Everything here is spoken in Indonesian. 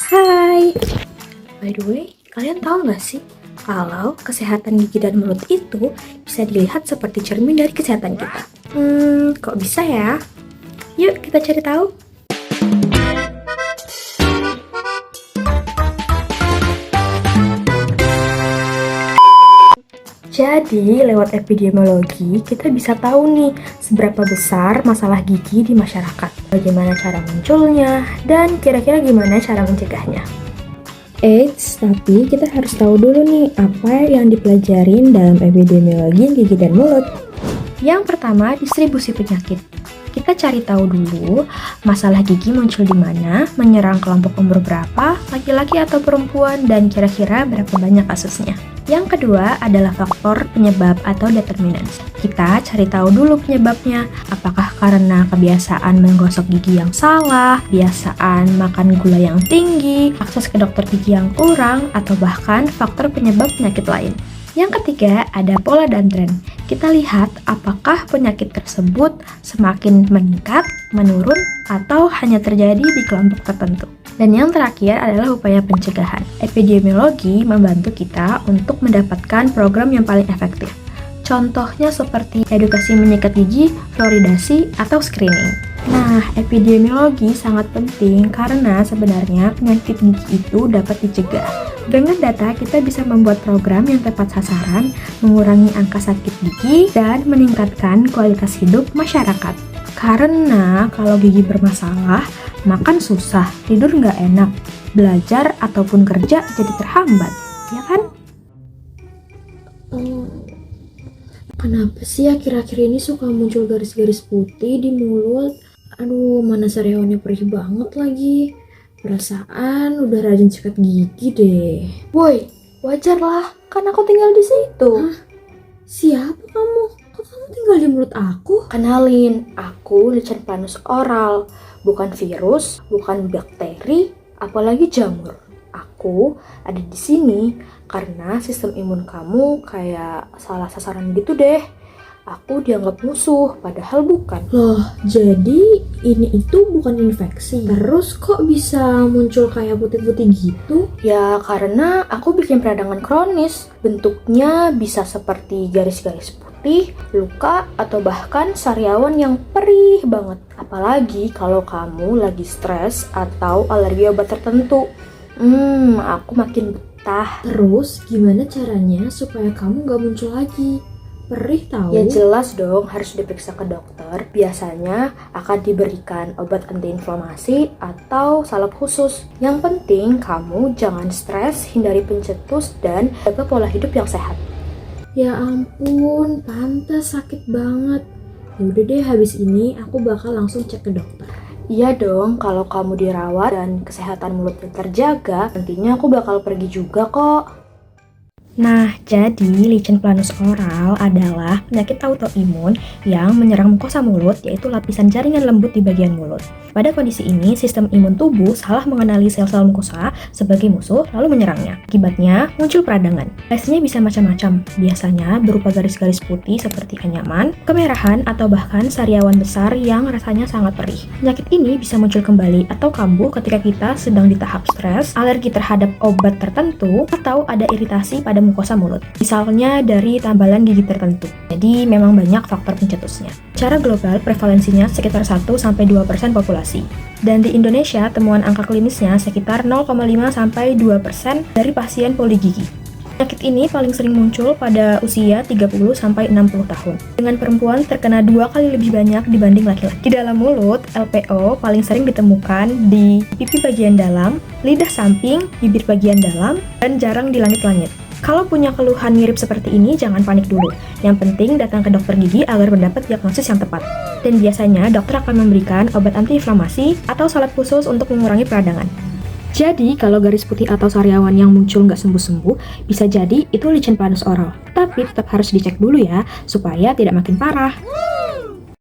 Hai, by the way, kalian tahu nggak sih kalau kesehatan gigi dan mulut itu bisa dilihat seperti cermin dari kesehatan kita? Kok bisa ya? Yuk kita cari tahu. Jadi, lewat epidemiologi, kita bisa tahu nih seberapa besar masalah gigi di masyarakat, bagaimana cara munculnya, dan kira-kira gimana cara mencegahnya. Eits, tapi kita harus tahu dulu nih apa yang dipelajarin dalam epidemiologi gigi dan mulut. Yang pertama, distribusi penyakit. Kita cari tahu dulu masalah gigi muncul di mana, menyerang kelompok umur berapa, laki-laki atau perempuan, dan kira-kira berapa banyak kasusnya. Yang kedua adalah faktor penyebab atau determinants. Kita cari tahu dulu penyebabnya. Apakah karena kebiasaan menggosok gigi yang salah, kebiasaan makan gula yang tinggi, akses ke dokter gigi yang kurang, atau bahkan faktor penyebab penyakit lain. Yang ketiga ada pola dan tren. Kita lihat apakah penyakit tersebut semakin meningkat, menurun, atau hanya terjadi di kelompok tertentu. Dan yang terakhir adalah upaya pencegahan. Epidemiologi membantu kita untuk mendapatkan program yang paling efektif. Contohnya seperti edukasi menyikat gigi, fluoridasi, atau screening. Nah, epidemiologi sangat penting karena sebenarnya penyakit gigi itu dapat dicegah. Dengan data, kita bisa membuat program yang tepat sasaran, mengurangi angka sakit gigi, dan meningkatkan kualitas hidup masyarakat. Karena kalau gigi bermasalah, makan susah, tidur nggak enak, belajar ataupun kerja jadi terhambat, ya kan? Kenapa sih akhir-akhir ini suka muncul garis-garis putih di mulut? Aduh, mana sariawannya perih banget lagi. Perasaan udah rajin sikat gigi deh. Woi, wajar lah, kan aku tinggal di situ. Hah? Siapa kamu? Kok kamu tinggal di mulut aku? Kenalin, aku lichen planus oral, bukan virus, bukan bakteri, apalagi jamur. Aku ada di sini karena sistem imun kamu kayak salah sasaran gitu deh. Aku dianggap musuh, padahal bukan. Loh, jadi ini itu bukan infeksi. Terus kok bisa muncul kayak putih-putih gitu? Ya karena aku bikin peradangan kronis. Bentuknya bisa seperti garis-garis putih, luka, atau bahkan sariawan yang perih banget. Apalagi kalau kamu lagi stres atau alergi obat tertentu. Aku makin betah. Terus gimana caranya supaya kamu gak muncul lagi? Perih tahu? Ya jelas dong, harus diperiksa ke dokter. Biasanya akan diberikan obat antiinflamasi atau salep khusus. Yang penting kamu jangan stres, hindari pencetus, dan jaga pola hidup yang sehat. Ya ampun, pantas sakit banget. Yaudah deh, habis ini aku bakal langsung cek ke dokter. Iya dong, kalau kamu dirawat dan kesehatan mulutnya terjaga, nantinya aku bakal pergi juga kok. Nah, jadi lichen planus oral adalah penyakit autoimun yang menyerang mukosa mulut, yaitu lapisan jaringan lembut di bagian mulut. Pada kondisi ini, sistem imun tubuh salah mengenali sel-sel mukosa sebagai musuh lalu menyerangnya. Akibatnya, muncul peradangan. Reaksinya bisa macam-macam, biasanya berupa garis-garis putih seperti anyaman, kemerahan, atau bahkan sariawan besar yang rasanya sangat perih. Penyakit ini bisa muncul kembali atau kambuh ketika kita sedang di tahap stres, alergi terhadap obat tertentu, atau ada iritasi pada mukosa mulut, misalnya dari tambalan gigi tertentu. Jadi memang banyak faktor pencetusnya. Secara global, prevalensinya sekitar 1-2% populasi. Dan di Indonesia, temuan angka klinisnya sekitar 0,5-2% dari pasien poligigi. Penyakit ini paling sering muncul pada usia 30-60 tahun. Dengan perempuan terkena 2 kali lebih banyak dibanding laki-laki. Di dalam mulut, LPO paling sering ditemukan di pipi bagian dalam, lidah samping, bibir bagian dalam, dan jarang di langit-langit. Kalau punya keluhan mirip seperti ini, jangan panik dulu. Yang penting datang ke dokter gigi agar mendapat diagnosis yang tepat. Dan biasanya dokter akan memberikan obat antiinflamasi atau salep khusus untuk mengurangi peradangan. Jadi, kalau garis putih atau sariawan yang muncul nggak sembuh-sembuh, bisa jadi itu lichen planus oral. Tapi tetap harus dicek dulu ya, supaya tidak makin parah.